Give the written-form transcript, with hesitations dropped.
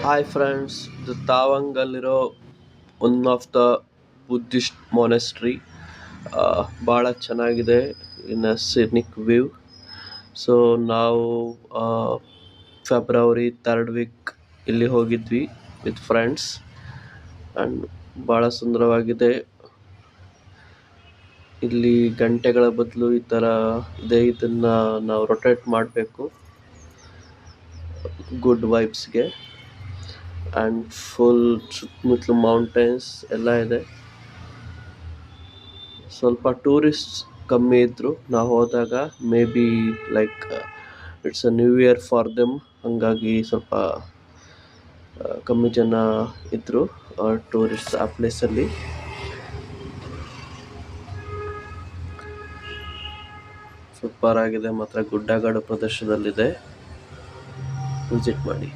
Hi friends, the ತಾವಂಗಲ್ಲಿರೋ one of the Buddhist monastery ಭಾಳ ಚೆನ್ನಾಗಿದೆ in a scenic view. So ನಾವು February 3rd week ಇಲ್ಲಿ ಹೋಗಿದ್ವಿ ವಿತ್ ಫ್ರೆಂಡ್ಸ್ ಆ್ಯಂಡ್ ಭಾಳ ಸುಂದರವಾಗಿದೆ. ಇಲ್ಲಿ ಗಂಟೆಗಳ ಬದಲು ಈ ಥರ ಇದೆ, ಇದನ್ನು ನಾವು ರೊಟೇಟ್ ಮಾಡಬೇಕು ಗುಡ್ ವೈಬ್ಸ್ಗೆ. ಆ್ಯಂಡ್ ಫುಲ್ ಸುತ್ತಮುತ್ತಲು ಮೌಂಟೇನ್ಸ್ ಎಲ್ಲ ಇದೆ. ಸ್ವಲ್ಪ ಟೂರಿಸ್ಟ್ಸ್ ಕಮ್ಮಿ ಇದ್ದರು ನಾವು ಹೋದಾಗ, may be like it's a new year for them, ಹಾಗಾಗಿ ಸ್ವಲ್ಪ ಕಮ್ಮಿ ಜನ ಇದ್ದರು ಟೂರಿಸ್ಟ್ಸ್ ಆ ಪ್ಲೇಸಲ್ಲಿ. ಸೂಪರ್ ಆಗಿದೆ ಮಾತ್ರ, ಗುಡ್ಡಗಾಡು ಪ್ರದೇಶದಲ್ಲಿದೆ, ವಿಸಿಟ್ ಮಾಡಿ.